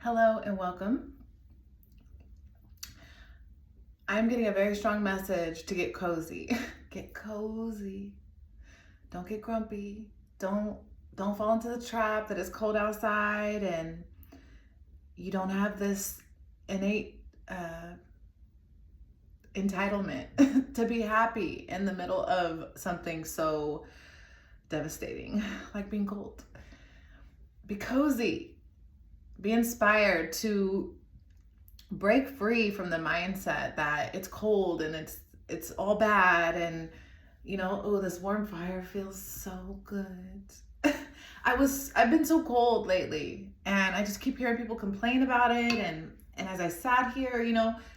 Hello and welcome. I'm getting a very strong message to get cozy. Get cozy. Don't get grumpy. Don't fall into the trap that it's cold outside and you don't have this innate entitlement to be happy in the middle of something so devastating like being cold. Be cozy. Be inspired to break free from the mindset that it's cold and it's all bad and oh, this warm fire feels so good. I've been so cold lately and I just keep hearing people complain about it and as I sat here,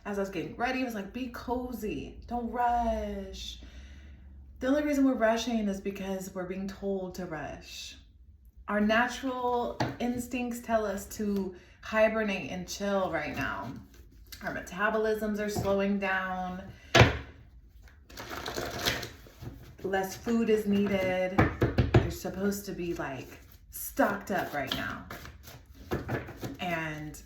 as I was getting ready, I was like, be cozy, don't rush. The only reason we're rushing is because we're being told to rush. Our natural instincts tell us to hibernate and chill right now. Our metabolisms are slowing down. Less food is needed. You're supposed to be like stocked up right now. And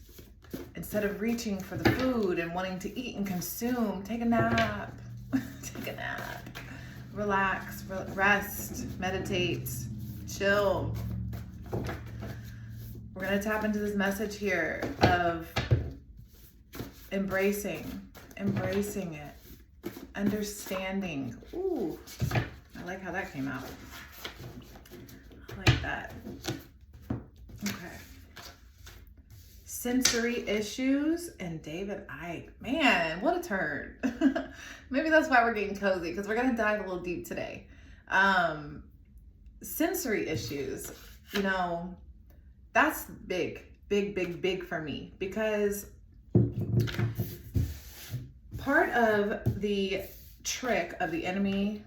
instead of reaching for the food and wanting to eat and consume, take a nap. Take a nap. Relax, rest, meditate, chill. We're going to tap into this message here of embracing it, understanding. Ooh, I like how that came out. I like that. Okay. Sensory issues and David Icke. Man, what a turn. Maybe that's why we're getting cozy, because we're going to dive a little deep today. Sensory issues. That's big for me, because part of the trick of the enemy,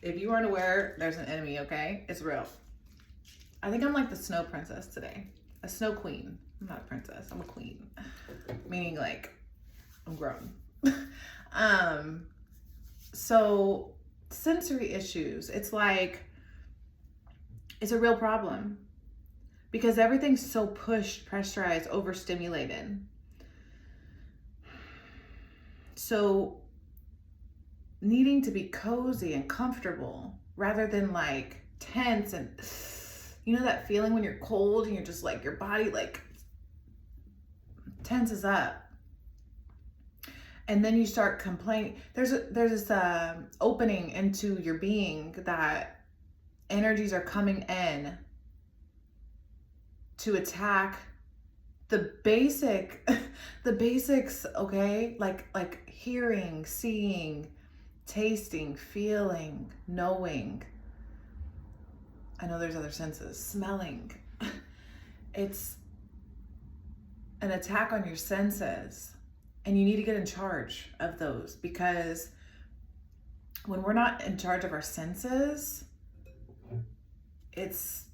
if you aren't aware, there's an enemy, okay? It's real. I think I'm like the snow princess today, a snow queen. I'm not a princess, I'm a queen, meaning like I'm grown. So sensory issues, it's like, it's a real problem because everything's so pushed, pressurized, overstimulated. So needing to be cozy and comfortable rather than like tense and that feeling when you're cold and you're just like, your body like tenses up. And then you start complaining. There's this opening into your being that energies are coming in to attack the basics, okay? Like hearing, seeing, tasting, feeling, knowing. I know there's other senses. Smelling. It's an attack on your senses. And you need to get in charge of those, because when we're not in charge of our senses, it's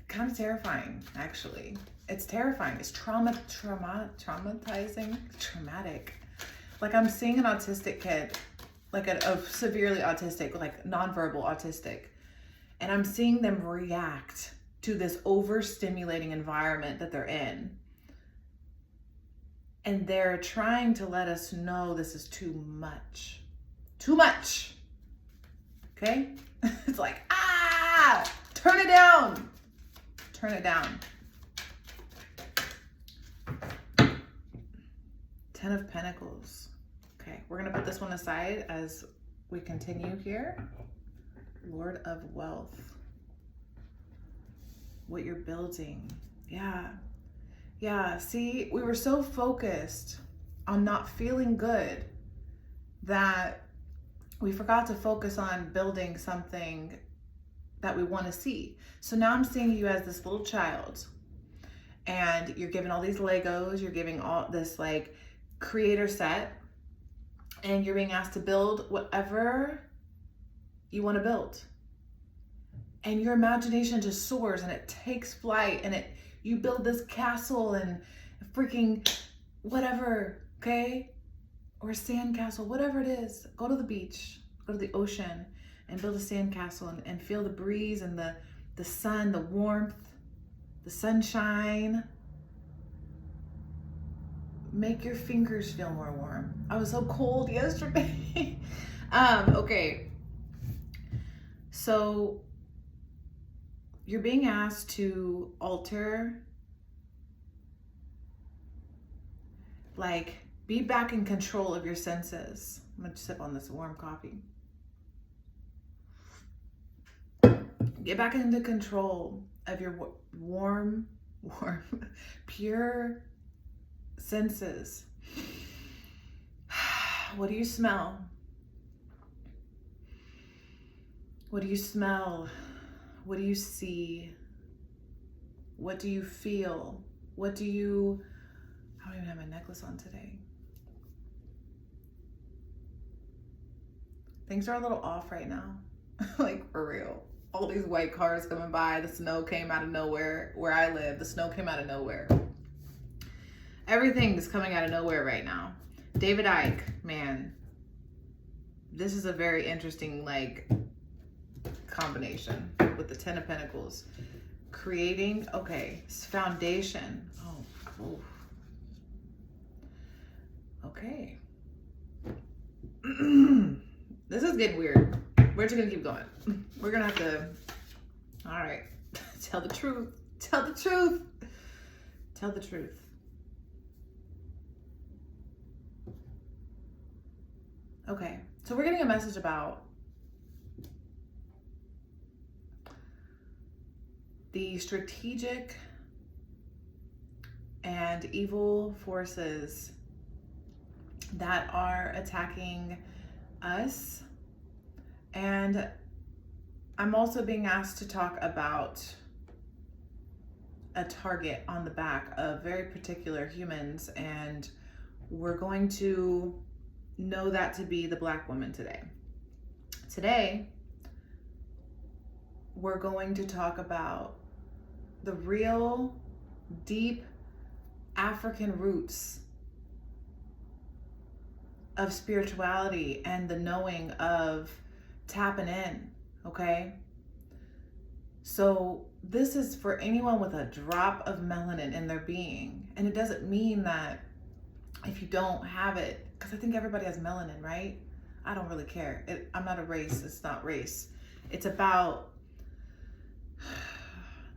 kind of terrifying, actually. It's terrifying. It's traumatizing, traumatic. Like I'm seeing an autistic kid, like a severely autistic, like nonverbal autistic. And I'm seeing them react to this overstimulating environment that they're in. And they're trying to let us know this is too much. Too much. Okay? It's like, turn it down. Turn it down. 10 of Pentacles. Okay, we're going to put this one aside as we continue here. Lord of Wealth. What you're building. Yeah, see, we were so focused on not feeling good that we forgot to focus on building something that we want to see. So now I'm seeing you as this little child and you're giving all these Legos, you're giving all this like creator set, and you're being asked to build whatever you want to build. And your imagination just soars and it takes flight and you build this castle and freaking whatever, okay? Or a sand castle, whatever it is. Go to the beach, go to the ocean and build a sand castle and feel the breeze and the sun, the warmth, the sunshine. make your fingers feel more warm. I was so cold yesterday. Okay. So you're being asked to alter, like, be back in control of your senses. I'm gonna sip on this warm coffee. Get back into control of your warm, pure senses. What do you smell? What do you smell? What do you see? What do you feel? I don't even have my necklace on today. Things are a little off right now. Like, for real. All these white cars coming by. The snow came out of nowhere. Where I live, the snow came out of nowhere. Everything is coming out of nowhere right now. David Icke, man, this is a very interesting, like, combination with the Ten of Pentacles. Creating, okay, foundation. Oh, okay. This is getting weird. We're just gonna keep going. We're gonna have to, all right, tell the truth. Tell the truth. Tell the truth. Okay, so we're getting a message about the strategic and evil forces that are attacking us. And I'm also being asked to talk about a target on the back of very particular humans, and we're going to know that to be the Black woman today. Today, we're going to talk about the real deep African roots of spirituality and the knowing of tapping in, okay? So this is for anyone with a drop of melanin in their being. And it doesn't mean that if you don't have it, because I think everybody has melanin, right? I don't really care. I'm not a race. It's not race. It's about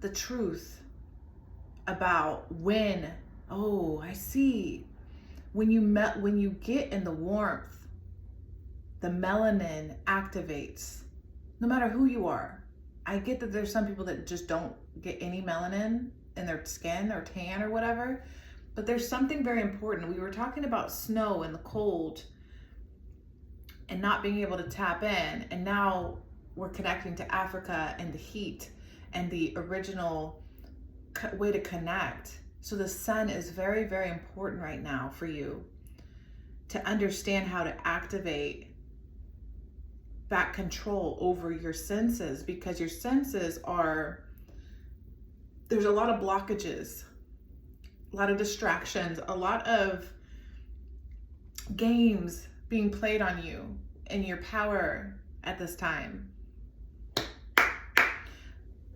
the truth about when, oh, I see. When you get in the warmth, the melanin activates, no matter who you are. I get that there's some people that just don't get any melanin in their skin or tan or whatever, but there's something very important. We were talking about snow and the cold and not being able to tap in, and now we're connecting to Africa and the heat and the original way to connect. So the sun is very, very important right now for you to understand how to activate that control over your senses, because your senses there's a lot of blockages, a lot of distractions, a lot of games being played on you and your power at this time.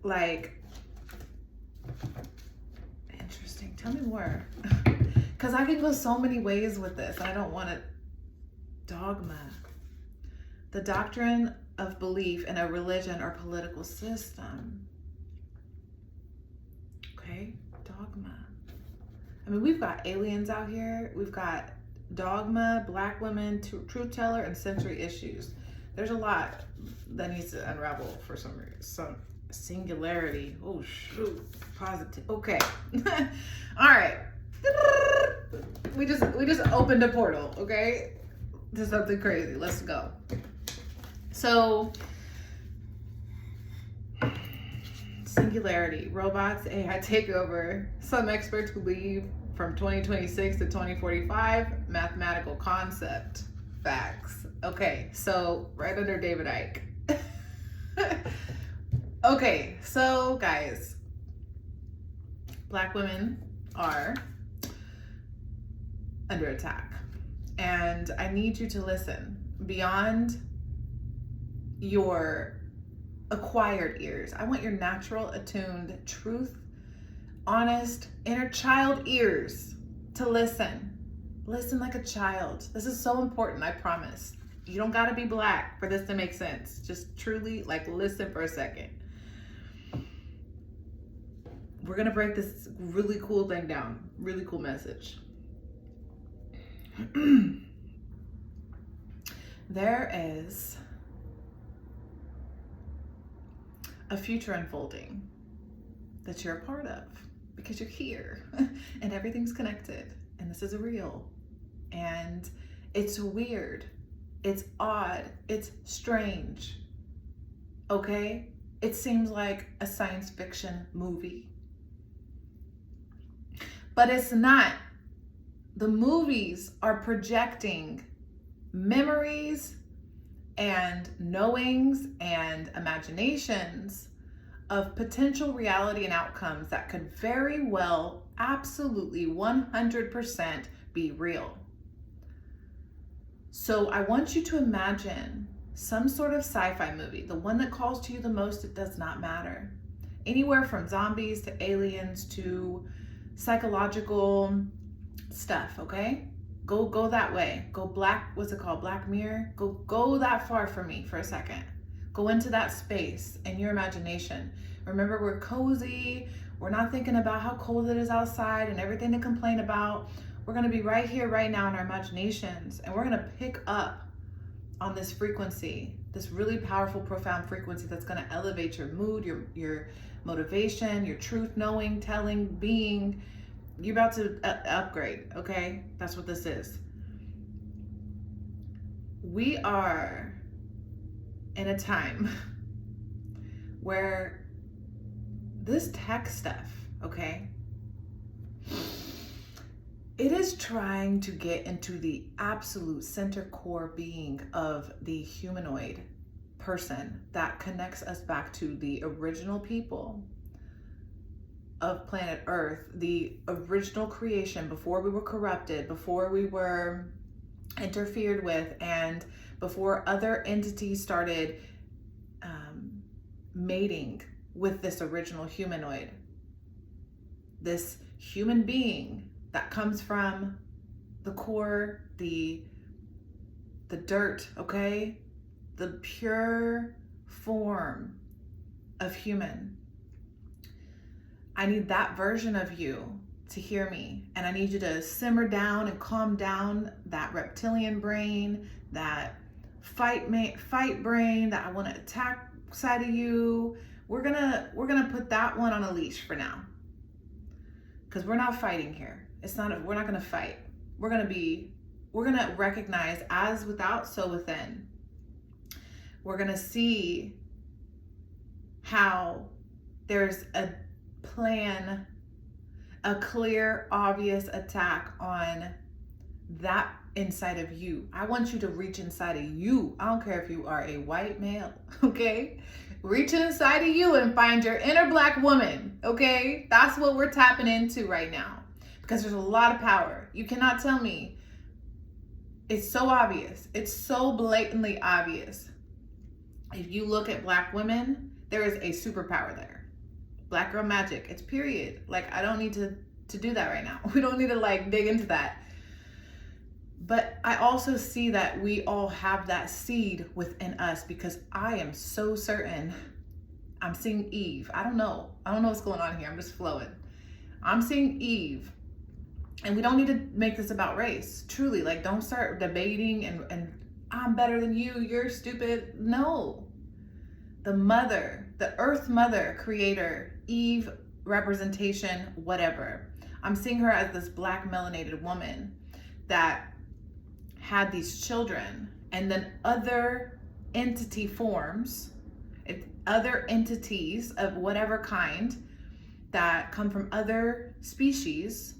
Like, interesting. Tell me more. Because I can go so many ways with this. I don't want it. Dogma. The doctrine of belief in a religion or political system. Okay, dogma. I mean, we've got aliens out here. We've got dogma, Black women, truth teller, and sensory issues. There's a lot that needs to unravel for some reason. Some singularity. Oh shoot. Positive. Okay. All right. We just opened a portal, okay? To something crazy. Let's go. So, singularity, robots, AI takeover. Some experts believe from 2026 to 2045, mathematical concept, facts. Okay, so right under David Icke. Okay, so guys, Black women are under attack, and I need you to listen beyond your acquired ears. I want your natural, attuned, truth, honest, inner child ears to listen. Listen like a child. This is so important, I promise. You don't gotta be Black for this to make sense. Just truly, like, listen for a second. We're gonna break this really cool thing down. Really cool message. There is a future unfolding that you're a part of because you're here and everything's connected and this is real and it's weird, it's odd, it's strange, okay? It seems like a science fiction movie, but it's not. The movies are projecting memories and knowings and imaginations of potential reality and outcomes that could very well, absolutely 100% be real. So I want you to imagine some sort of sci-fi movie, the one that calls to you the most. It does not matter. Anywhere from zombies to aliens to psychological stuff, okay? Go that way. Go Black, what's it called? Black Mirror? Go that far for me for a second. Go into that space and your imagination. Remember, we're cozy. We're not thinking about how cold it is outside and everything to complain about. We're going to be right here, right now in our imaginations, and we're going to pick up on this frequency, this really powerful, profound frequency that's going to elevate your mood, your motivation, your truth, knowing, telling, being. You're about to upgrade, okay? That's what this is. We are in a time where this tech stuff, okay, it is trying to get into the absolute center core being of the humanoid person that connects us back to the original people of planet Earth, the original creation, before we were corrupted, before we were interfered with, and before other entities started mating with this original humanoid. This human being that comes from the core, the dirt, okay? The pure form of human. I need that version of you to hear me. And I need you to simmer down and calm down that reptilian brain, that fight brain, that I want to attack side of you. We're gonna put that one on a leash for now. Because we're not fighting here. We're not gonna fight. We're gonna recognize as without, so within. We're gonna see how there's a plan, a clear, obvious attack on that inside of you. I want you to reach inside of you. I don't care if you are a white male, okay? Reach inside of you and find your inner Black woman, okay? That's what we're tapping into right now, because there's a lot of power. You cannot tell me. It's so obvious. It's so blatantly obvious. If you look at Black women, there is a superpower there. Black girl magic, it's period. Like, I don't need to do that right now. We don't need to like dig into that. But I also see that we all have that seed within us, because I am so certain I'm seeing Eve. I don't know what's going on here. I'm just flowing. I'm seeing Eve. And we don't need to make this about race. Truly, like, don't start debating and I'm better than you, you're stupid. No. The mother, the earth mother, creator, Eve representation, whatever. I'm seeing her as this Black melanated woman that had these children, and then other entity forms, other entities of whatever kind that come from other species,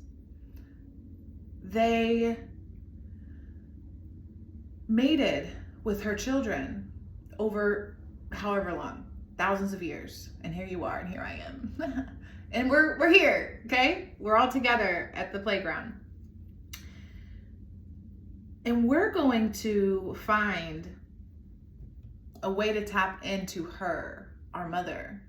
they mated with her children over however long, thousands of years. And here you are, and here I am. And we're here, okay? We're all together at the playground. And we're going to find a way to tap into her, our mother,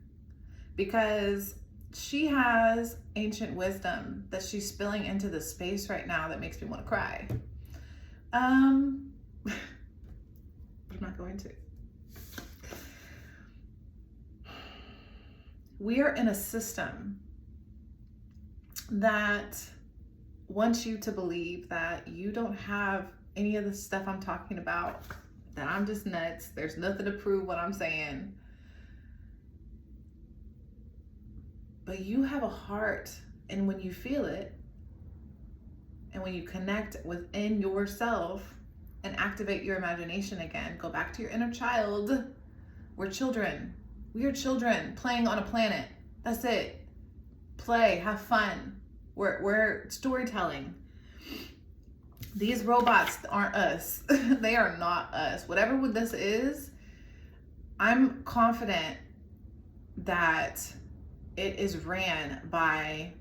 because she has ancient wisdom that she's spilling into the space right now that makes me want to cry. But I'm not going to. We are in a system that wants you to believe that you don't have any of the stuff I'm talking about, that I'm just nuts, there's nothing to prove what I'm saying. But you have a heart, and when you feel it, and when you connect within yourself and activate your imagination again, go back to your inner child. We're children. We are children playing on a planet. That's it. Play, have fun. We're storytelling. These robots aren't us. They are not us. Whatever this is, I'm confident that it is ran by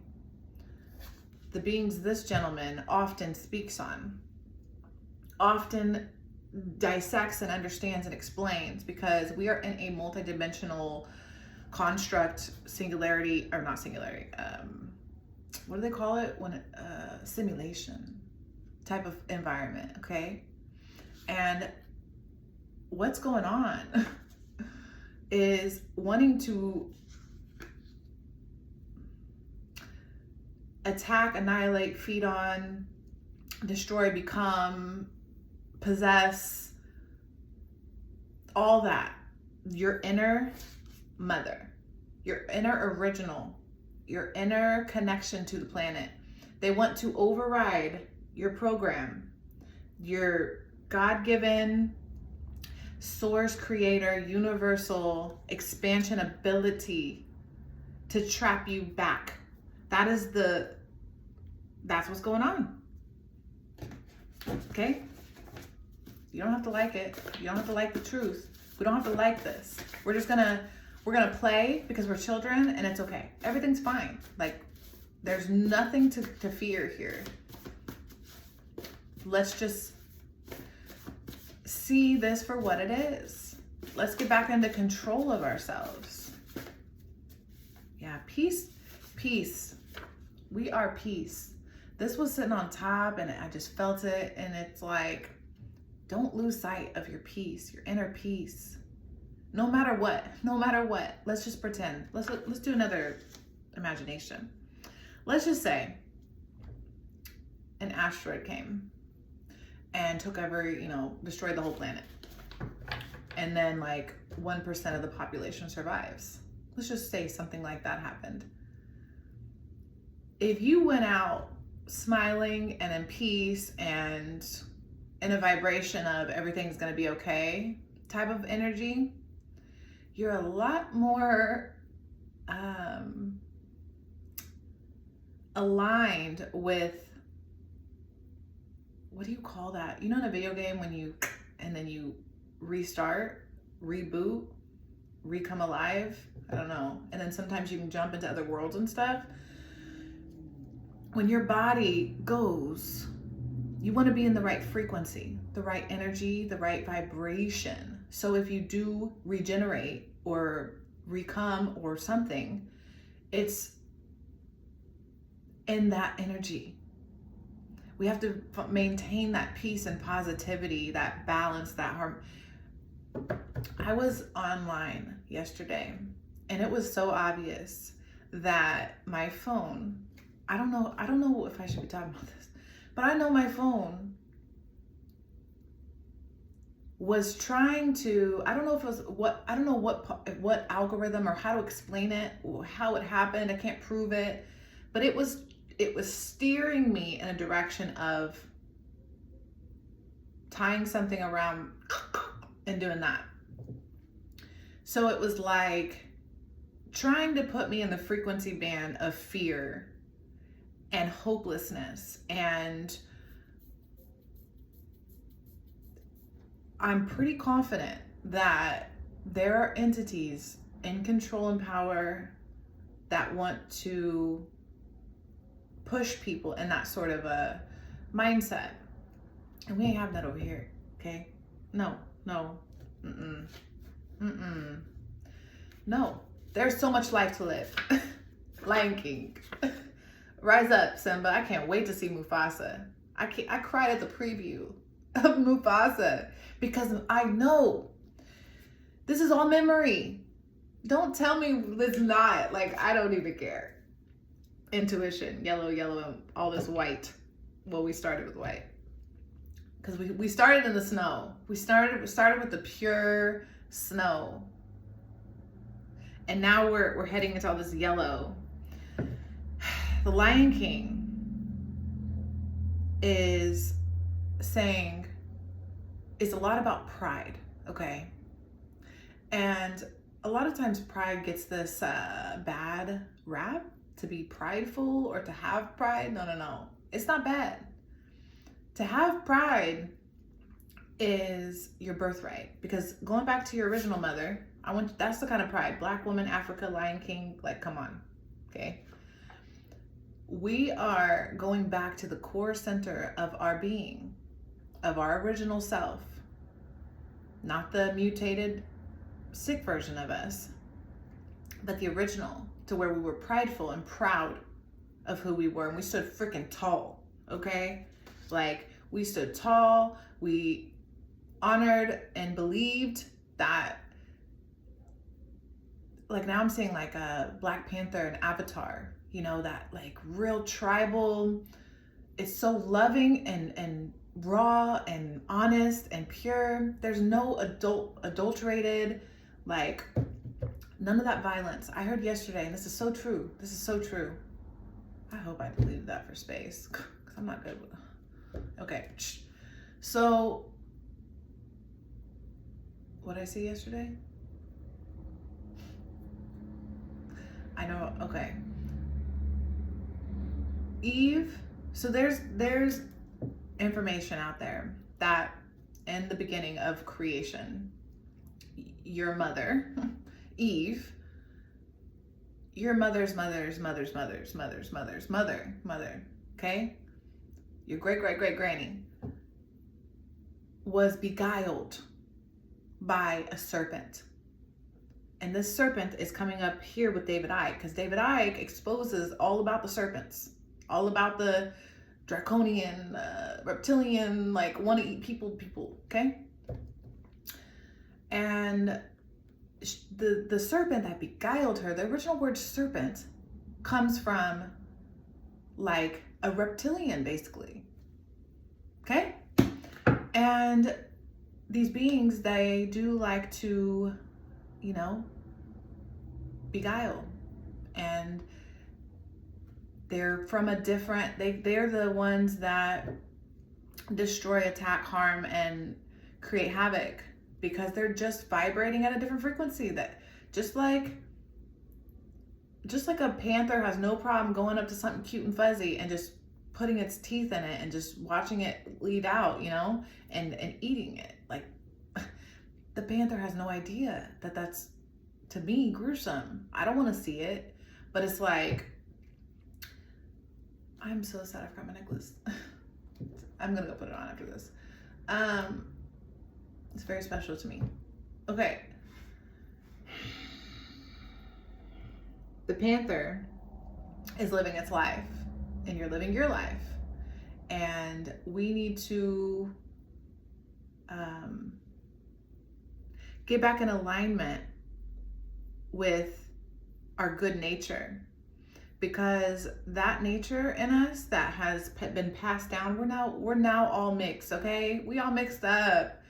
the beings this gentleman often speaks on, often dissects and understands and explains, because we are in a multidimensional construct, singularity, or not singularity, what do they call it when simulation type of environment, okay? And what's going on is wanting to attack, annihilate, feed on, destroy, become, possess, all that. Your inner mother, your inner original, your inner connection to the planet. They want to override your program, your God-given source, creator, universal expansion ability to trap you back. That's what's going on. Okay? You don't have to like it. You don't have to like the truth. We don't have to like this. We're gonna play because we're children, and it's okay. Everything's fine. Like, there's nothing to fear here. Let's just see this for what it is. Let's get back into control of ourselves. Yeah, peace. We are peace. This was sitting on top, and I just felt it, and it's like, don't lose sight of your peace, your inner peace. No matter what, let's just pretend. Let's do another imagination. Let's just say an asteroid came and took over, destroyed the whole planet. And then like 1% of the population survives. Let's just say something like that happened. If you went out smiling and in peace and in a vibration of everything's gonna be okay type of energy, you're a lot more aligned with, what do you call that? In a video game when and then you restart, reboot, recome alive, I don't know. And then sometimes you can jump into other worlds and stuff. When your body goes, you want to be in the right frequency, the right energy, the right vibration. So if you do regenerate or recome or something, it's in that energy. We have to maintain that peace and positivity, that balance, that harmony. I was online yesterday, and it was so obvious that my phone, I don't know if I should be talking about this, but I know my phone was trying to, I don't know if it was what algorithm or how to explain it, or how it happened. I can't prove it, but it was steering me in a direction of tying something around and doing that. So it was like trying to put me in the frequency band of fear and hopelessness. And I'm pretty confident that there are entities in control and power that want to push people in that sort of a mindset. And we ain't have that over here, okay? No. No, there's so much life to live. Lion King. Rise up, Simba. I can't wait to see Mufasa. I cried at the preview of Mufasa because I know this is all memory. Don't tell me it's not. Like, I don't even care. Intuition, yellow, all this white. Well, we started with white. Because we started in the snow. We started with the pure snow. And now we're heading into all this yellow. The Lion King is saying it's a lot about pride, okay? And a lot of times pride gets this bad rap, to be prideful or to have pride. No. It's not bad. To have pride is your birthright, because going back to your original mother, that's the kind of pride. Black woman, Africa, Lion King, like, come on, okay? We are going back to the core center of our being, of our original self, not the mutated, sick version of us, but the original, to where we were prideful and proud of who we were, and we stood freaking tall, okay? Like, we stood tall, we honored and believed that, like, now I'm seeing like a Black Panther and Avatar, you know, that like real tribal, it's so loving and raw and honest and pure. There's no adulterated, like, none of that violence. I heard yesterday, and this is so true. I hope I deleted that for space, because I'm not good with it. Okay. So, what did I see yesterday? I know, okay. Eve, so there's information out there that in the beginning of creation, your mother, Eve, your mother's mother, okay? Your great granny was beguiled by a serpent. And this serpent is coming up here with David Icke, because David Icke exposes all about the serpents, all about the draconian, reptilian, like, want to eat people, okay? And the serpent that beguiled her, the original word serpent comes from like a reptilian, basically, okay? And these beings, they do like to, you know, beguile, and they're from a different, they're the ones that destroy, attack, harm, and create havoc, because they're just vibrating at a different frequency. That just like a panther has no problem going up to something cute and fuzzy and just putting its teeth in it and just watching it bleed out, you know, and eating it. Like, the panther has no idea that that's, to me, gruesome. I don't want to see it, but it's like, I'm so sad I forgot my necklace. I'm gonna go put it on after this. It's very special to me. Okay. The panther is living its life, and you're living your life. And we need to get back in alignment with our good nature, because that nature in us that has been passed down, we're now all mixed, okay? We all mixed up.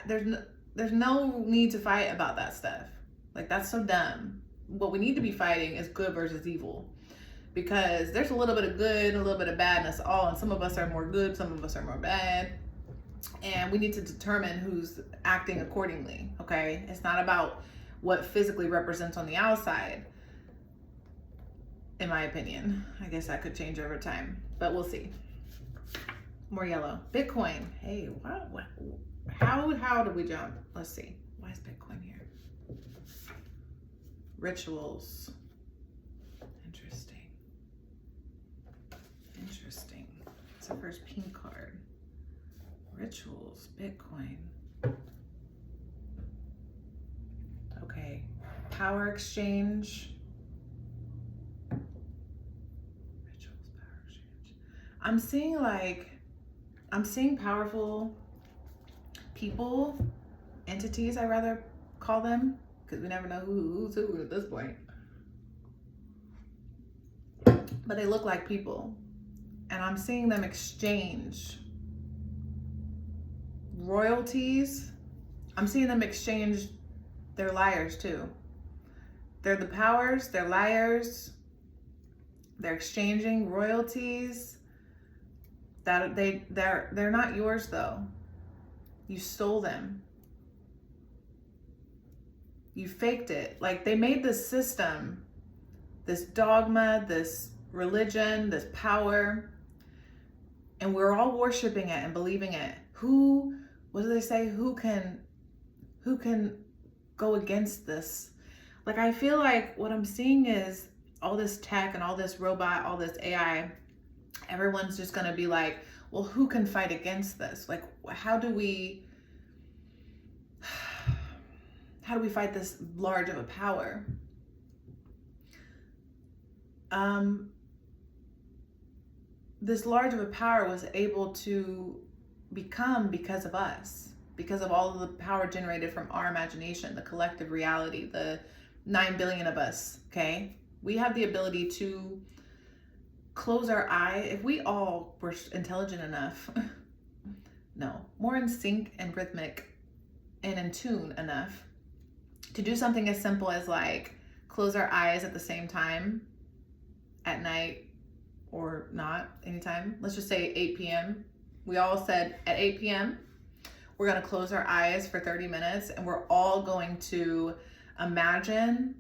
There's no need to fight about that stuff. Like, that's so dumb. What we need to be fighting is good versus evil, because there's a little bit of good and a little bit of bad in us all, and some of us are more good, some of us are more bad, and we need to determine who's acting accordingly, okay? It's not about what physically represents on the outside, in my opinion. I guess that could change over time, but we'll see. More yellow. Bitcoin. Hey, what? How did we jump? Let's see. Why is Bitcoin here? Rituals. Interesting. It's the first pink card. Rituals, Bitcoin. Okay. Power exchange. I'm seeing powerful people, entities, I rather call them, because we never know who's who at this point. But they look like people. And I'm seeing them exchange royalties. I'm seeing them exchange, they're liars too. They're the powers, they're liars. They're exchanging royalties. That they're not yours though. You stole them. You faked it. Like they made this system, this dogma, this religion, this power, and we're all worshiping it and believing it. What do they say? Who can go against this? Like I feel like what I'm seeing is all this tech and all this robot, all this AI, everyone's just gonna be like, well, who can fight against this? Like, how do we fight this large of a power? This large of a power was able to become because of us, because of all of the power generated from our imagination, the collective reality, the 9 billion of us, okay? We have the ability to close our eye. If we all were intelligent enough, no, more in sync and rhythmic and in tune enough to do something as simple as like close our eyes at the same time at night, or not anytime. Let's just say 8 p.m. We all said at 8 p.m. we're going to close our eyes for 30 minutes and we're all going to imagine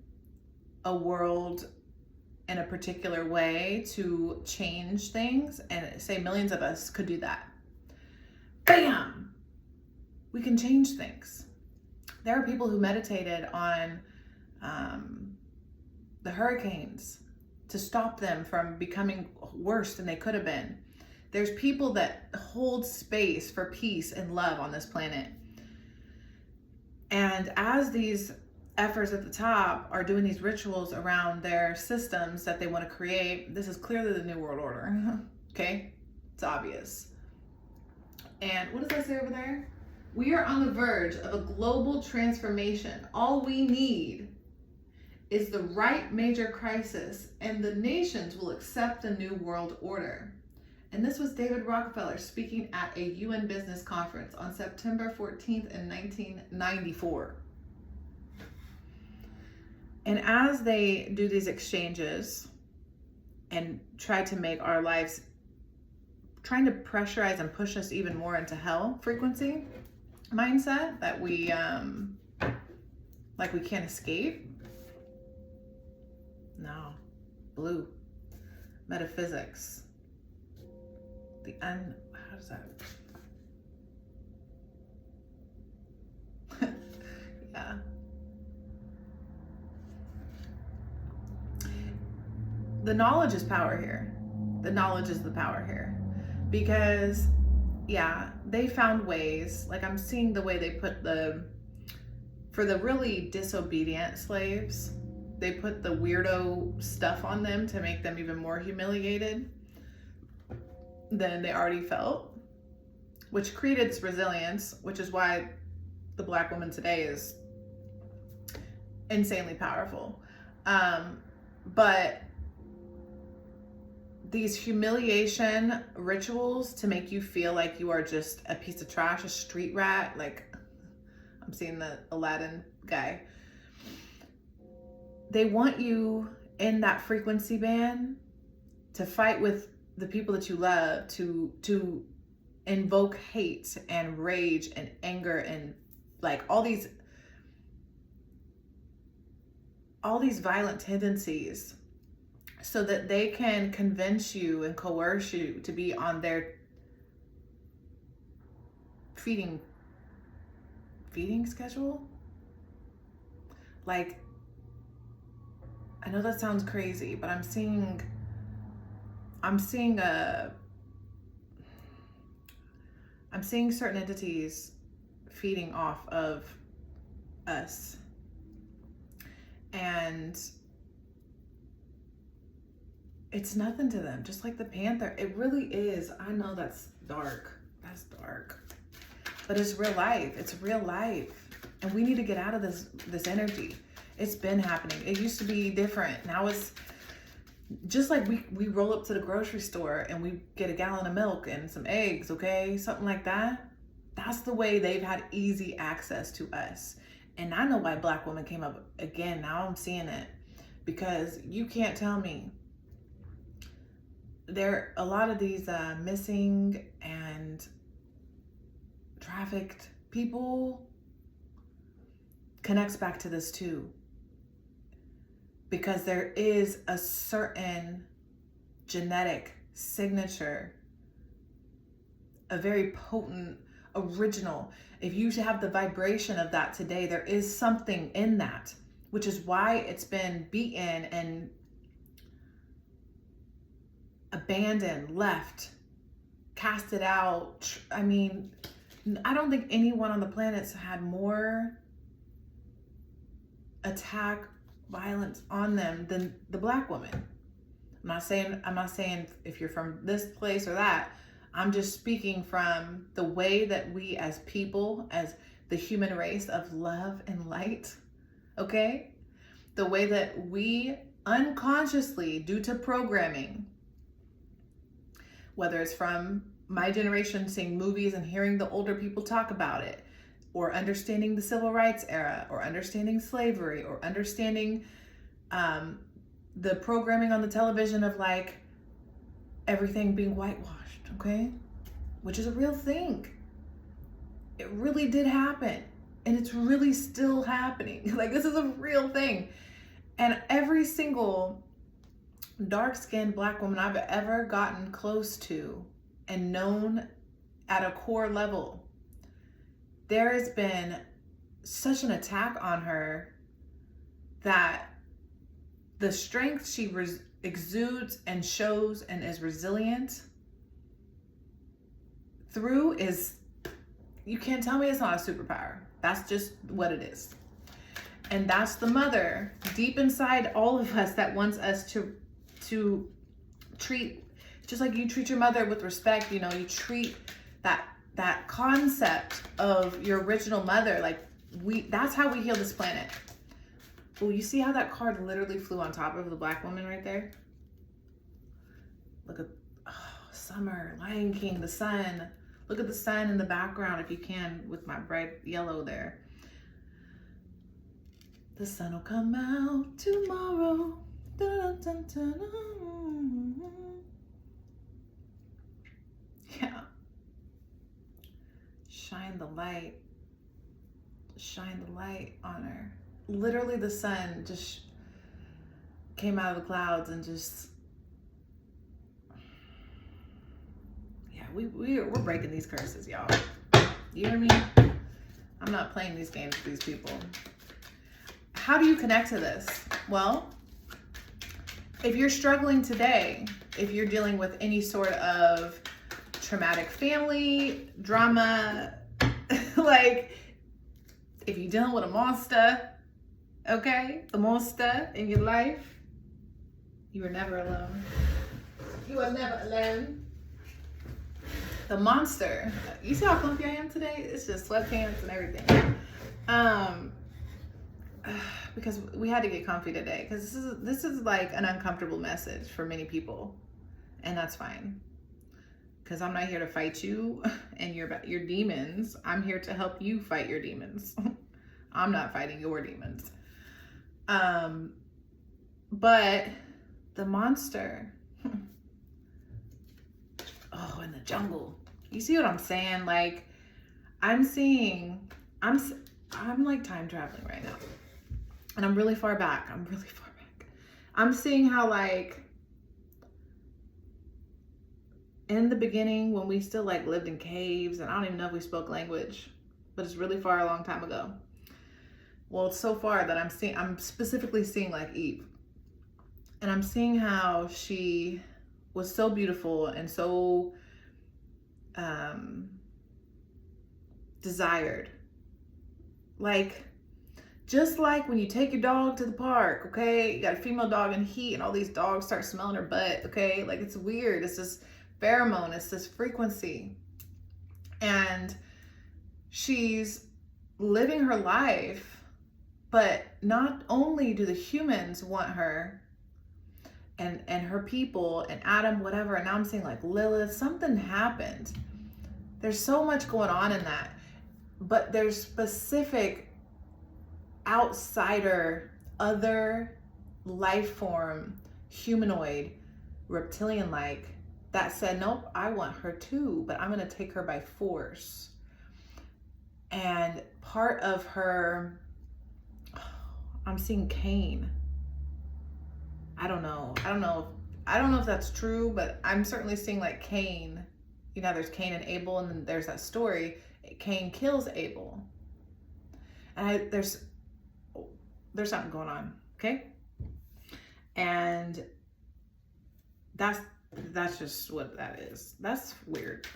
a world in a particular way to change things, and say millions of us could do that. Bam! We can change things. There are people who meditated on the hurricanes to stop them from becoming worse than they could have been. There's people that hold space for peace and love on this planet. And as these efforts at the top are doing these rituals around their systems that they want to create, this is clearly the New World Order. Okay? It's obvious. And what does that say over there? We are on the verge of a global transformation. All we need is the right major crisis, and the nations will accept the New World Order. And this was David Rockefeller speaking at a UN business conference on September 14th in 1994. And as they do these exchanges and try to make our lives, trying to pressurize and push us even more into hell frequency mindset that we like we can't escape. No, blue metaphysics. How does that? Yeah. The knowledge is power here. The knowledge is the power here. Because, yeah, they found ways, like I'm seeing the way they put for the really disobedient slaves, they put the weirdo stuff on them to make them even more humiliated than they already felt, which created this resilience, which is why the Black woman today is insanely powerful. But these humiliation rituals to make you feel like you are just a piece of trash, a street rat, like I'm seeing the Aladdin guy. They want you in that frequency band to fight with the people that you love, to invoke hate and rage and anger and like all these violent tendencies, so that they can convince you and coerce you to be on their feeding schedule. Like, I know that sounds crazy, but I'm seeing certain entities feeding off of us. And it's nothing to them. Just like the panther. It really is. I know that's dark. That's dark. But it's real life. It's real life. And we need to get out of this energy. It's been happening. It used to be different. Now it's just like we roll up to the grocery store and we get a gallon of milk and some eggs, okay? Something like that. That's the way they've had easy access to us. And I know why Black women came up again. Now I'm seeing it. Because you can't tell me. There are a lot of these missing and trafficked people connects back to this too. Because there is a certain genetic signature, a very potent, original. If you have the vibration of that today, there is something in that, which is why it's been beaten and abandoned, left, casted out. I mean, I don't think anyone on the planet's had more attack violence on them than the Black woman. I'm not saying if you're from this place or that. I'm just speaking from the way that we as people, as the human race of love and light, okay? The way that we unconsciously, due to programming, whether it's from my generation seeing movies and hearing the older people talk about it, or understanding the civil rights era, or understanding slavery, or understanding the programming on the television of like everything being whitewashed, okay? Which is a real thing. It really did happen. And it's really still happening. Like, this is a real thing. And every single dark-skinned Black woman I've ever gotten close to and known at a core level, there has been such an attack on her that the strength she exudes and shows and is resilient through is, you can't tell me it's not a superpower. That's just what it is. And that's the mother deep inside all of us that wants us to treat, just like you treat your mother with respect, you know, you treat that concept of your original mother, like that's how we heal this planet. Well, you see how that card literally flew on top of the Black woman right there? Look at summer, Lion King, the sun. Look at the sun in the background if you can with my bright yellow there. The sun will come out tomorrow. Dun, dun, dun, dun. Yeah. Shine the light. Shine the light on her. Literally the sun just came out of the clouds and just, yeah, we're breaking these curses, y'all. You hear me? I'm not playing these games with these people. How do you connect to this? Well, if you're struggling today, if you're dealing with any sort of traumatic family drama, like if you're dealing with a monster, okay, the monster in your life, you are never alone. You are never alone. The monster, you see how comfy I am today? It's just sweatpants and everything. Because we had to get comfy today, because this is like an uncomfortable message for many people, and that's fine. Because I'm not here to fight you and your demons. I'm here to help you fight your demons. I'm not fighting your demons. But the monster, oh, in the jungle. You see what I'm saying? Like, I'm like time traveling right now. And I'm really far back. I'm seeing how, like, in the beginning, when we still like lived in caves, and I don't even know if we spoke language, but it's really far, a long time ago. Well, it's so far that I'm specifically seeing like Eve. And I'm seeing how she was so beautiful and so desired. Like, Just like when you take your dog to the park, okay? You got a female dog in heat and all these dogs start smelling her butt, okay? Like, it's weird. It's this pheromone, it's this frequency. And she's living her life, but not only do the humans want her and her people and Adam, whatever, and now I'm saying like Lilith, something happened. There's so much going on in that, but there's specific outsider, other life form, humanoid, reptilian-like, that said, nope, I want her too, but I'm going to take her by force. And part of her, I'm seeing Cain. I don't know if that's true, but I'm certainly seeing like Cain. You know, there's Cain and Abel, and then there's that story. Cain kills Abel. And there's something going on, okay? And that's just what that is. That's weird.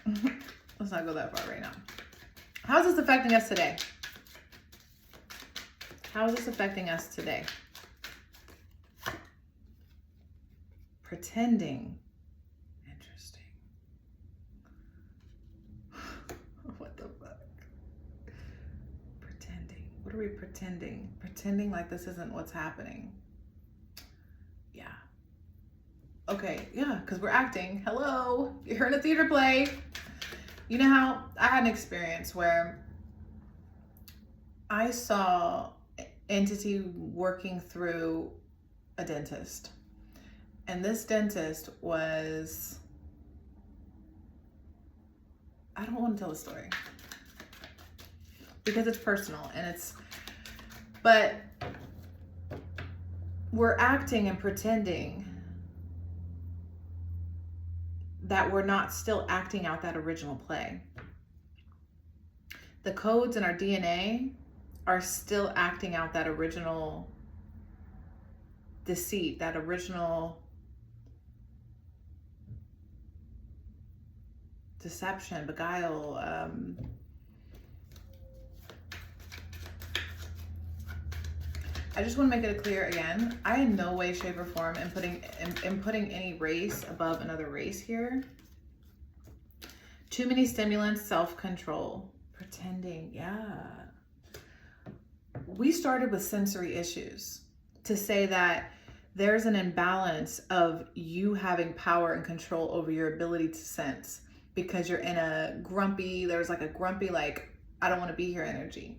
Let's not go that far right now. How is this affecting us today? How is this affecting us today? Pretending. Interesting. What the fuck? Pretending. What are we pretending? Pretending like this isn't what's happening. Yeah. Okay, yeah, because we're acting. Hello, you're in a theater play. You know how I had an experience where I saw entity working through a dentist. And this dentist was, I don't want to tell the story because it's personal and but we're acting and pretending that we're not still acting out that original play. The codes in our DNA are still acting out that original deceit, that original deception, beguile, I just want to make it clear again, I in no way, shape, or form am putting any race above another race here. Too many stimulants, self-control, pretending, yeah. We started with sensory issues to say that there's an imbalance of you having power and control over your ability to sense because you're in a grumpy, there's like a grumpy, like, I don't want to be here energy.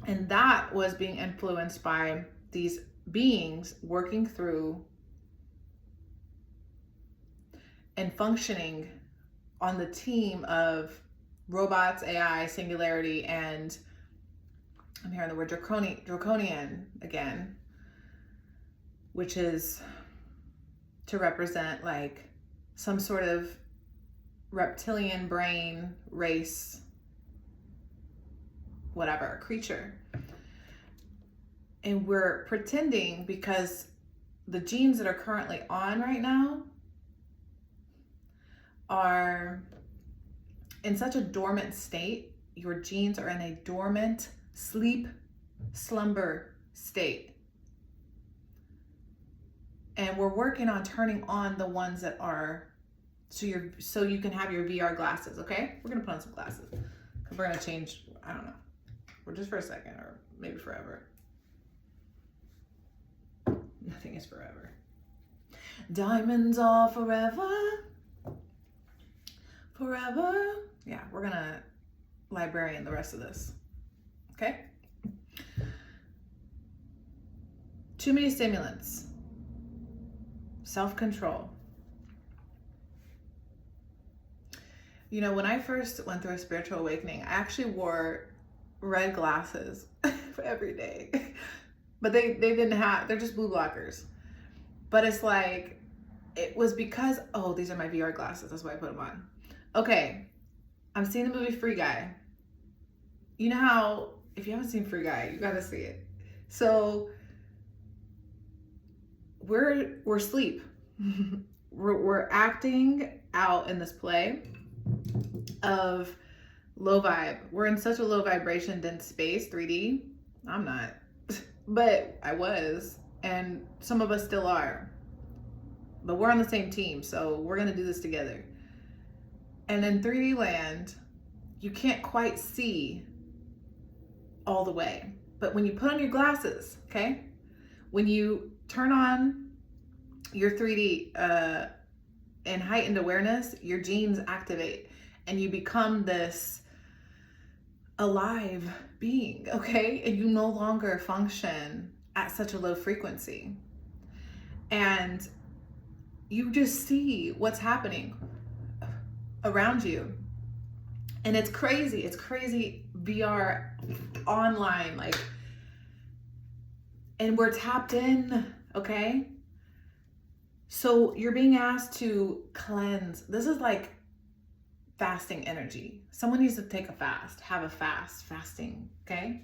And that was being influenced by these beings working through and functioning on the team of robots, AI, singularity, and I'm hearing the word draconian again, which is to represent like some sort of reptilian brain race, whatever, creature. And we're pretending because the genes that are currently on right now are in such a dormant state. Your genes are in a dormant sleep, slumber state. And we're working on turning on the ones that are, so you can have your VR glasses, okay? We're gonna put on some glasses because we're gonna change, I don't know, or just for a second, or maybe forever. Nothing is forever. Diamonds are forever. Forever. Yeah, we're gonna librarian the rest of this. Okay? Too many stimulants. Self-control. You know, when I first went through a spiritual awakening, I actually wore red glasses every day. But they didn't have, they're just blue blockers. But it's like, it was because, oh, these are my VR glasses. That's why I put them on. Okay, I'm seeing the movie Free Guy. You know how, if you haven't seen Free Guy, you gotta see it. So, we're asleep. we're acting out in this play of low vibe. We're in such a low vibration dense space, 3D. I'm not, but I was, and some of us still are. But we're on the same team, so we're gonna do this together. And in 3D land, you can't quite see all the way. But when you put on your glasses, okay? When you turn on your 3D and heightened awareness, your genes activate and you become this alive being, okay? And you no longer function at such a low frequency. And you just see what's happening around you. And it's crazy. It's crazy VR online, like, and we're tapped in, okay? So you're being asked to cleanse. This is like fasting energy. Someone needs to take a fast, have a fasting, okay?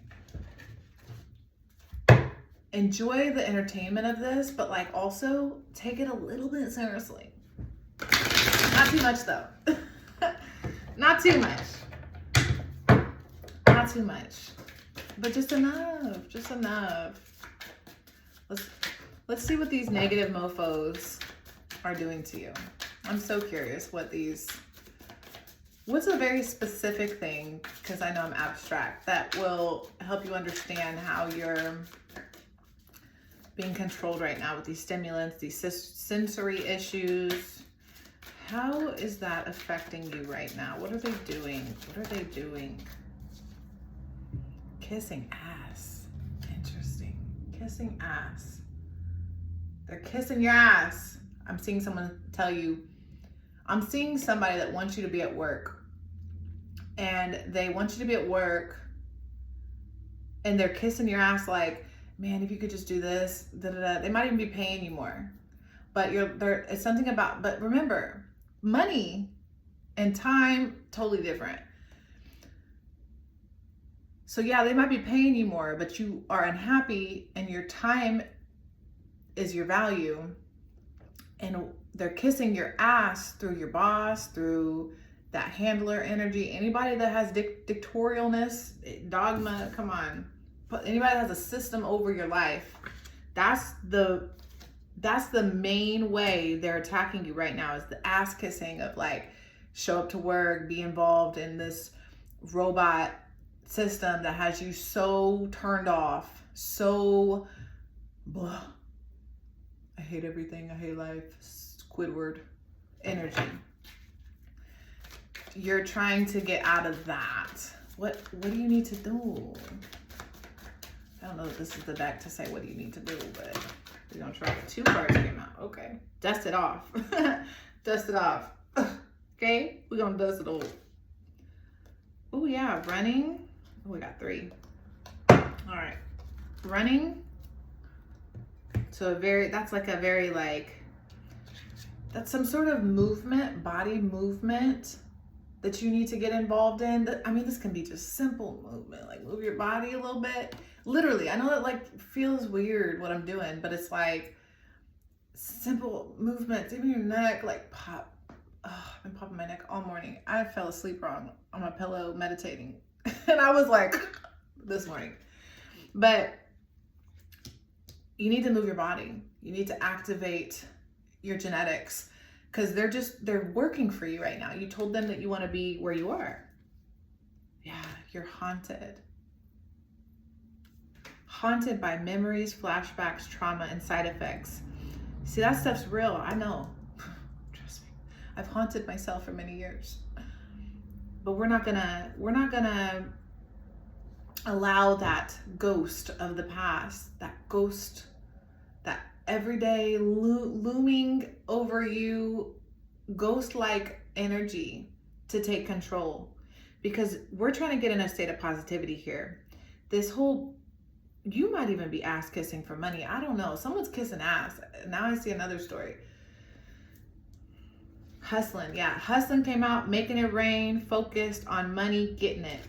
Enjoy the entertainment of this, but like also take it a little bit seriously. Not too much though. Not too much. Not too much. But just enough. Just enough. Let's see what these negative mofos are doing to you. I'm so curious what's a very specific thing, because I know I'm abstract, that will help you understand how you're being controlled right now with these stimulants, these sensory issues. How is that affecting you right now? What are they doing? What are they doing? Kissing ass. Interesting. Kissing ass. They're kissing your ass. I'm seeing someone tell you, I'm seeing somebody that wants you to be at work. And they want you to be at work. And they're kissing your ass like, man, if you could just do this, da da da. They might even be paying you more. But it's something about, but remember, money and time, totally different. So yeah, they might be paying you more, but you are unhappy and your time is your value. And they're kissing your ass through your boss, through that handler energy. Anybody that has dictatorialness, dogma, come on. Anybody that has a system over your life, that's the main way they're attacking you right now, is the ass kissing of like, show up to work, be involved in this robot system that has you so turned off, so blah. I hate everything, I hate life, Squidward energy. You're trying to get out of that. What do you need to do? I don't know if this is the deck to say what do you need to do, but we're gonna try it. 2 cards came out. Okay. Dust it off. Dust it off. Okay? We're gonna dust it off. Oh yeah, running. Oh, we got 3. All right. Running. So that's some sort of movement, body movement that you need to get involved in. I mean, this can be just simple movement, like move your body a little bit. Literally, I know that like feels weird what I'm doing, but it's like simple movements, even your neck, like pop. Oh, I've been popping my neck all morning. I fell asleep wrong on my pillow meditating. And I was like, this morning. But you need to move your body. You need to activate your genetics, because they're working for you right now. You told them that you want to be where you are. Yeah, you're haunted. Haunted by memories, flashbacks, trauma, and side effects. See, that stuff's real. I know. Trust me. I've haunted myself for many years. But we're not gonna allow that ghost of the past, that ghost, that everyday looming over you, ghost-like energy to take control. Because we're trying to get in a state of positivity here. You might even be ass kissing for money. I don't know. Someone's kissing ass. Now I see another story. Hustling. Yeah, hustling came out, making it rain, focused on money, getting it.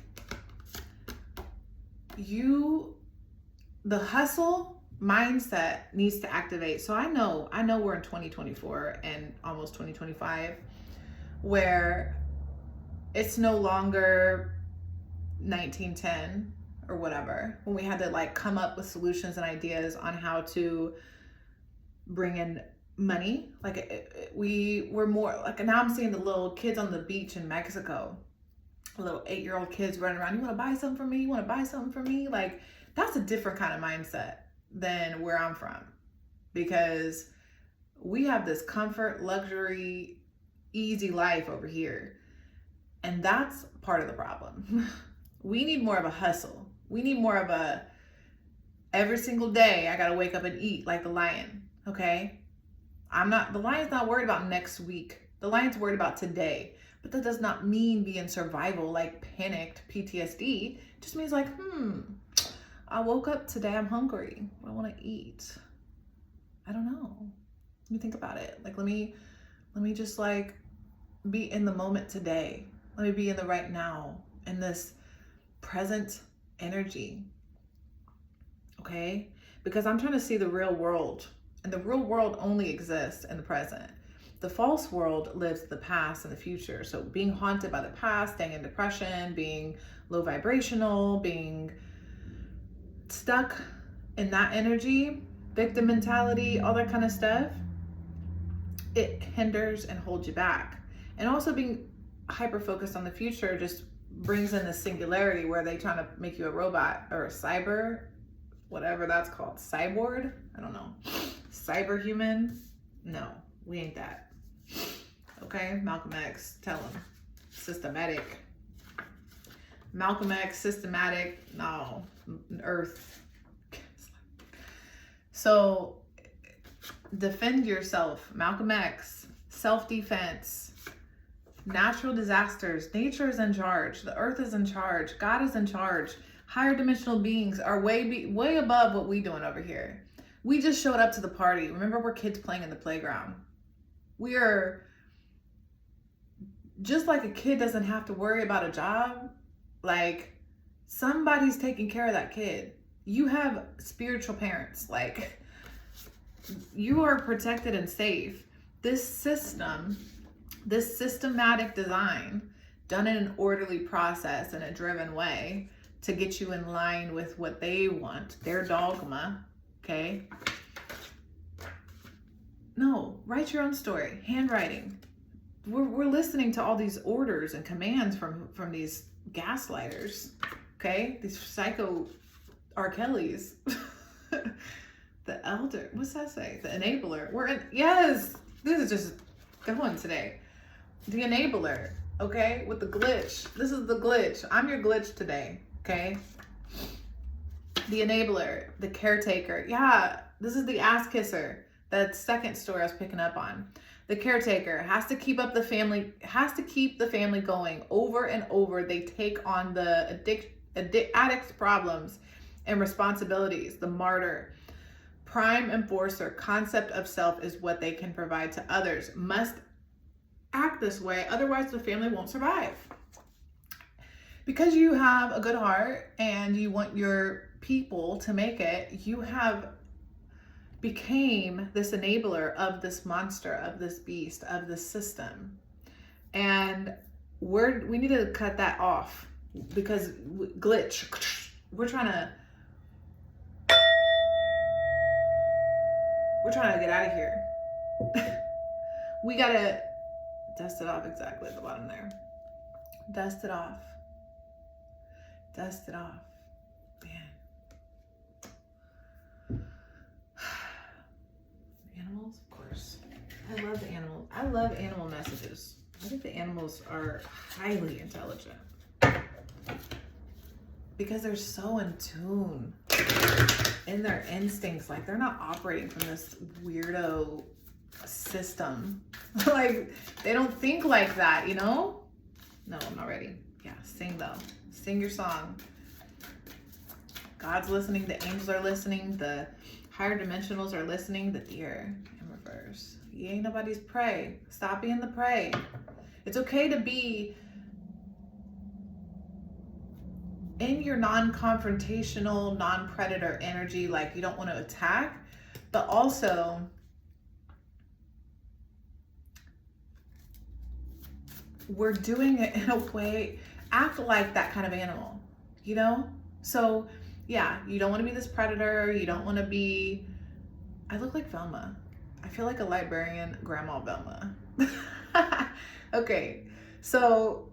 The hustle mindset needs to activate. So I know we're in 2024 and almost 2025, where it's no longer 1910 or whatever, when we had to like come up with solutions and ideas on how to bring in money. Like we were more like, now I'm seeing the little kids on the beach in Mexico, little 8-year-old kids running around. You want to buy something for me? You want to buy something for me? Like, that's a different kind of mindset than where I'm from, because we have this comfort, luxury, easy life over here. And that's part of the problem. We need more of a hustle. We need more of a, every single day I got to wake up and eat like the lion. Okay. The lion's not worried about next week. The lion's worried about today. But that does not mean be in survival, like panicked PTSD. It just means like, I woke up today, I'm hungry. What do I want to eat? I don't know. Let me think about it. Like, let me just like be in the moment today. Let me be in the right now, in this present energy. Okay? Because I'm trying to see the real world, and the real world only exists in the present. The false world lives the past and the future. So being haunted by the past, staying in depression, being low vibrational, being stuck in that energy, victim mentality, all that kind of stuff, it hinders and holds you back. And also being hyper focused on the future just brings in the singularity where they trying to make you a robot or a cyber, whatever that's called, cyborg, I don't know, cyber human. No, we ain't that. Okay, Malcolm X, tell him. Systematic. Malcolm X, systematic, no, Earth. So defend yourself, Malcolm X, self-defense, natural disasters, nature is in charge, the earth is in charge, God is in charge, higher dimensional beings are way above what we doing over here. We just showed up to the party. Remember, we're kids playing in the playground. We are just like a kid doesn't have to worry about a job. Like, somebody's taking care of that kid. You have spiritual parents. Like, you are protected and safe. This system, this systematic design done in an orderly process in a driven way to get you in line with what they want, their dogma. Okay. No, write your own story. Handwriting. We're listening to all these orders and commands from these gaslighters. Okay, these psycho R. Kellys. The elder. What's that say? The enabler. Yes. This is just going today. The enabler. Okay, with the glitch. This is the glitch. I'm your glitch today. Okay. The enabler. The caretaker. Yeah. This is the ass kisser. That second story I was picking up on. The caretaker has to keep the family going over and over. They take on the addict's problems and responsibilities. The martyr, prime enforcer, concept of self is what they can provide to others. Must act this way, otherwise the family won't survive. Because you have a good heart and you want your people to make it, you have became this enabler of this monster, of this beast, of this system. And we need to cut that off, because glitch, we're trying to get out of here. We gotta dust it off exactly at the bottom there. Dust it off. Dust it off. Man. Animals, of course. I love the animals. I love animal messages. I think the animals are highly intelligent because they're so in tune in their instincts. Like, they're not operating from this weirdo system. Like, they don't think like that, you know? No, I'm not ready. Yeah, sing though. Sing your song. God's listening. The angels are listening. The higher dimensionals are listening. The deer in reverse. You ain't nobody's prey. Stop being the prey. It's okay to be in your non-confrontational, non-predator energy, like you don't want to attack, but also we're doing it in a way, act like that kind of animal. you know? So yeah, you don't want to be this predator. You don't want to be, I look like Velma. I feel like a librarian grandma Velma. Okay, so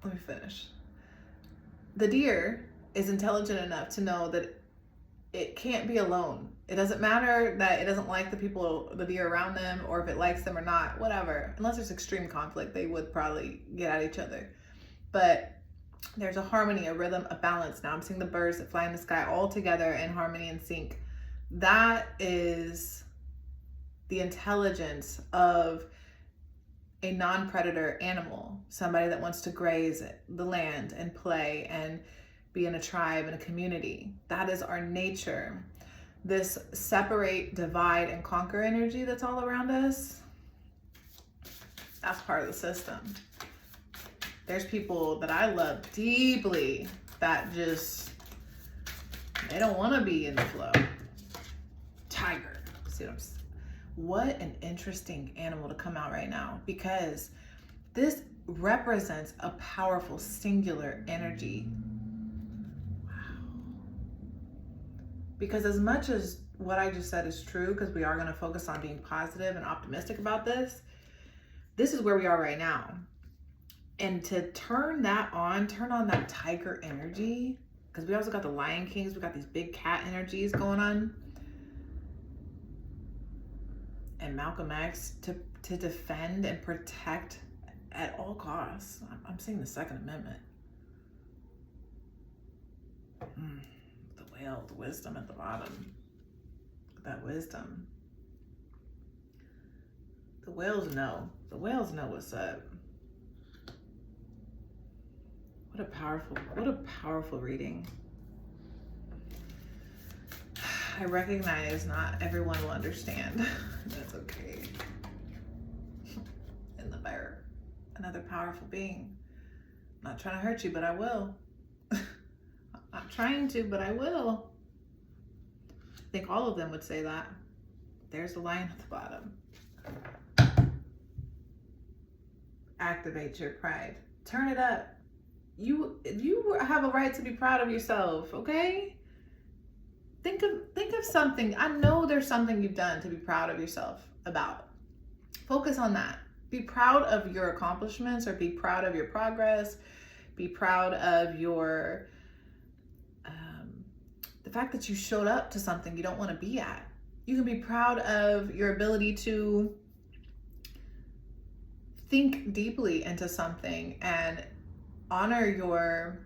let me finish. The deer is intelligent enough to know that it can't be alone. It doesn't matter that it doesn't like the deer around them, or if it likes them or not, whatever. Unless there's extreme conflict, they would probably get at each other. But there's a harmony, a rhythm, a balance. Now I'm seeing the birds that fly in the sky all together in harmony and sync. That is the intelligence of a non-predator animal, somebody that wants to graze the land and play and be in a tribe and a community. That is our nature. This separate, divide, and conquer energy that's all around us, that's part of the system. There's people that I love deeply that just, they don't want to be in the flow. Tiger. See what I'm saying? What an interesting animal to come out right now, because this represents a powerful singular energy. Wow. Because as much as what I just said is true, because we are going to focus on being positive and optimistic about this is where we are right now. And to turn on that tiger energy, because we also got the Lion Kings, we got these big cat energies going on. And Malcolm X to defend and protect at all costs. I'm seeing the Second Amendment. The whale, the wisdom at the bottom. That wisdom. The whales know. The whales know what's up. What a powerful reading. I recognize not everyone will understand. That's okay. And the bear, another powerful being. I'm not trying to hurt you, but I will. I'm not trying to, but I will. I think all of them would say that. There's the lion at the bottom. Activate your pride. Turn it up. You have a right to be proud of yourself, okay? Think of something. I know there's something you've done to be proud of yourself about. Focus on that. Be proud of your accomplishments, or be proud of your progress. Be proud of your the fact that you showed up to something you don't want to be at. You can be proud of your ability to think deeply into something and honor your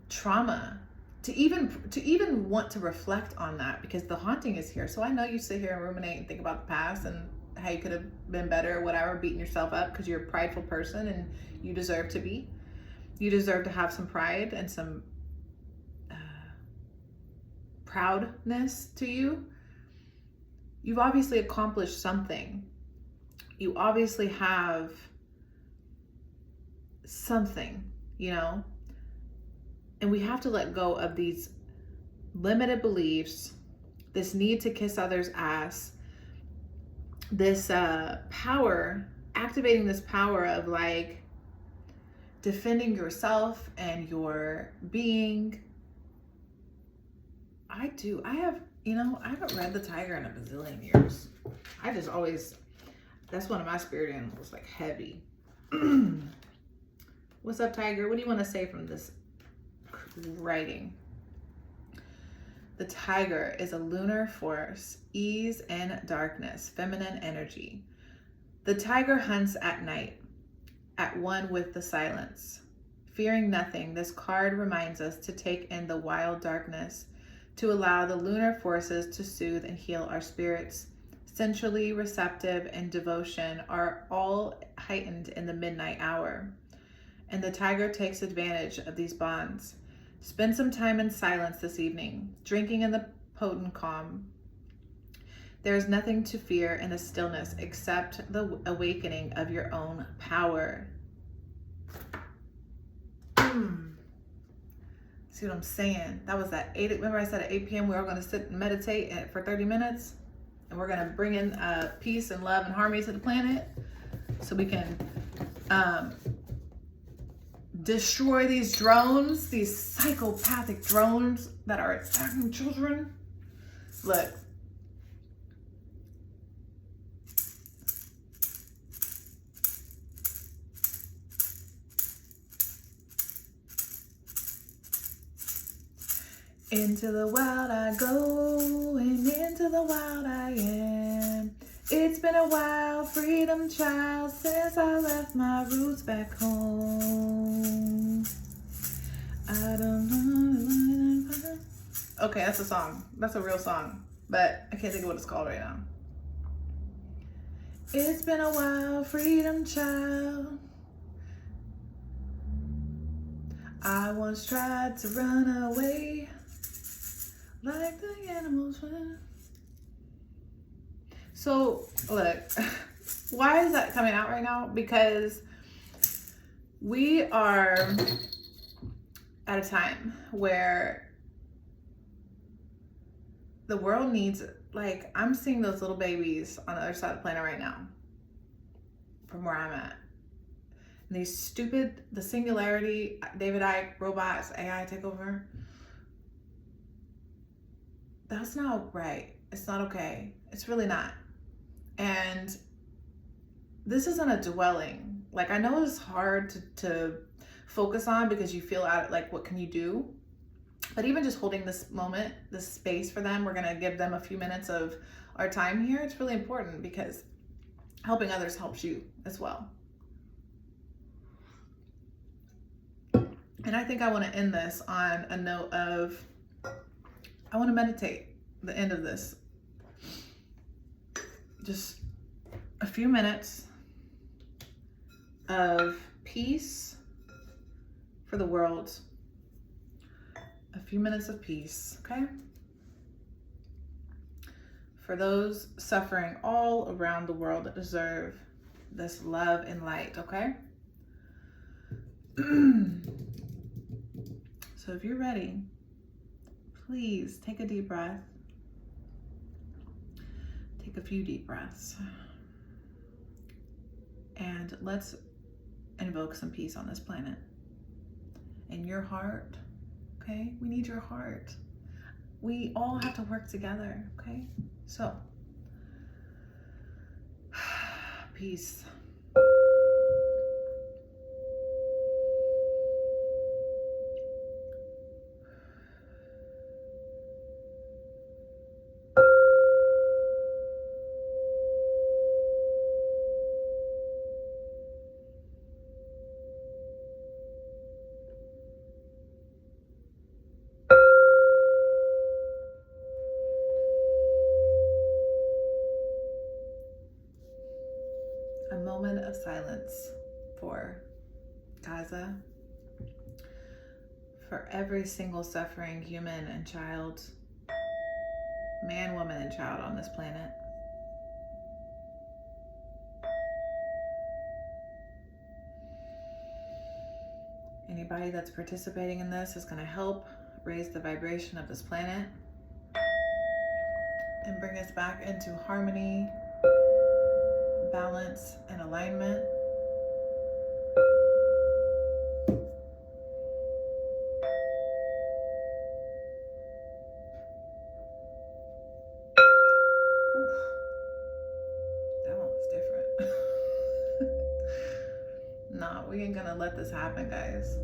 trauma. To even want to reflect on that, because the haunting is here. So I know you sit here and ruminate and think about the past and how you could have been better or whatever, beating yourself up because you're a prideful person and you deserve to be. You deserve to have some pride and some proudness to you. You've obviously accomplished something. You obviously have something, you know? And we have to let go of these limited beliefs, this need to kiss others' ass, this power, activating this power of like defending yourself and your being. I haven't read the tiger in a bazillion years. I just always, that's one of my spirit animals, like heavy. What's up, tiger? What do you want to say from this writing? The tiger is a lunar force, ease and darkness, feminine energy. The tiger hunts at night, at one with the silence. Fearing nothing, this card reminds us to take in the wild darkness, to allow the lunar forces to soothe and heal our spirits. Sensually receptive and devotion are all heightened in the midnight hour. And the tiger takes advantage of these bonds. Spend some time in silence this evening, drinking in the potent calm. There is nothing to fear in the stillness except the awakening of your own power. See what I'm saying? That was at 8. Remember I said at 8 p.m. we were going to sit and meditate for 30 minutes? And we're going to bring in peace and love and harmony to the planet so we can destroy these drones, these psychopathic drones that are attacking children. Look. Into the wild I go, and into the wild I am. It's been a while, freedom child, since I left my roots back home. I don't know. Okay, that's a song. That's a real song, but I can't think of what it's called right now. It's been a while, freedom child. I once tried to run away like the animals were. So, look, why is that coming out right now? Because we are at a time where the world needs, like, I'm seeing those little babies on the other side of the planet right now, from where I'm at. And these stupid, the singularity, David Icke, robots, AI take over. That's not right. It's not okay. It's really not. And this isn't a dwelling. Like, I know it's hard to focus on because you feel out, like, what can you do? But even just holding this moment, this space for them, we're going to give them a few minutes of our time here. It's really important because helping others helps you as well. And I think I want to end this on a note of, I want to meditate the end of this. Just a few minutes of peace for the world. A few minutes of peace, okay? For those suffering all around the world that deserve this love and light, okay? So if you're ready, please take a deep breath. Take a few deep breaths. And let's invoke some peace on this planet. In your heart, okay? We need your heart. We all have to work together, okay? So, peace. A moment of silence for Gaza, for every single suffering human and child, man, woman, and child on this planet. Anybody that's participating in this is going to help raise the vibration of this planet and bring us back into harmony, balance, and alignment. Oof. That one was different. No, we ain't gonna let this happen, guys.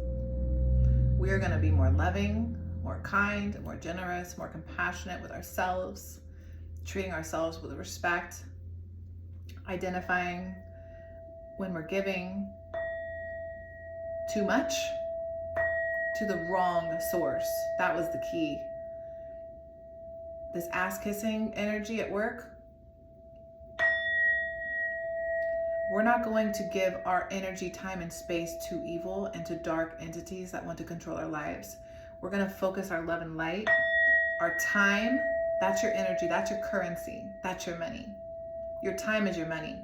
We are gonna be more loving, more kind, more generous, more compassionate with ourselves, treating ourselves with respect, identifying when we're giving too much to the wrong source. That was the key. This ass-kissing energy at work, we're not going to give our energy, time, and space to evil and to dark entities that want to control our lives. We're going to focus our love and light, our time. That's your energy. That's your currency. That's your money. Your time is your money.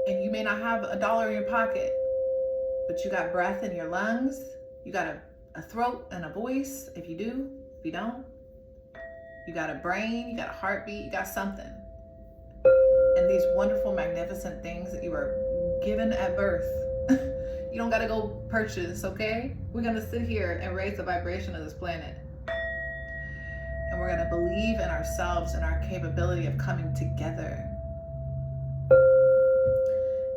And you may not have $1 in your pocket, but you got breath in your lungs. You got a throat and a voice. If you do, if you don't, you got a brain, you got a heartbeat, you got something. And these wonderful, magnificent things that you were given at birth, You don't gotta go purchase, okay? We're gonna sit here and raise the vibration of this planet. And we're gonna believe in ourselves and our capability of coming together.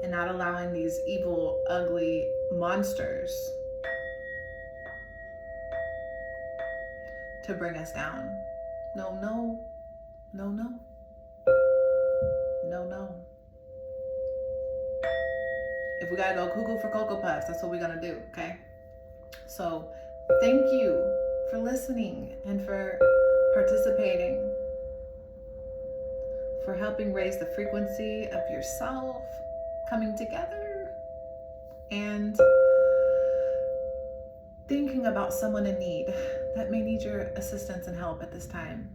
And not allowing these evil, ugly monsters to bring us down. No, no, no, no, no, no. If we gotta go cuckoo for Cocoa Puffs, that's what we're gonna do, okay? So thank you for listening and for participating, for helping raise the frequency of yourself, coming together, and thinking about someone in need that may need your assistance and help at this time.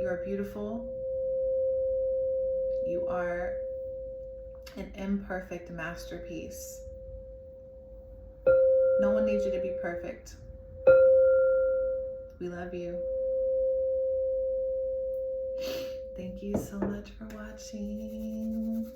You are beautiful. You are an imperfect masterpiece. No one needs you to be perfect. We love you. Thank you so much for watching.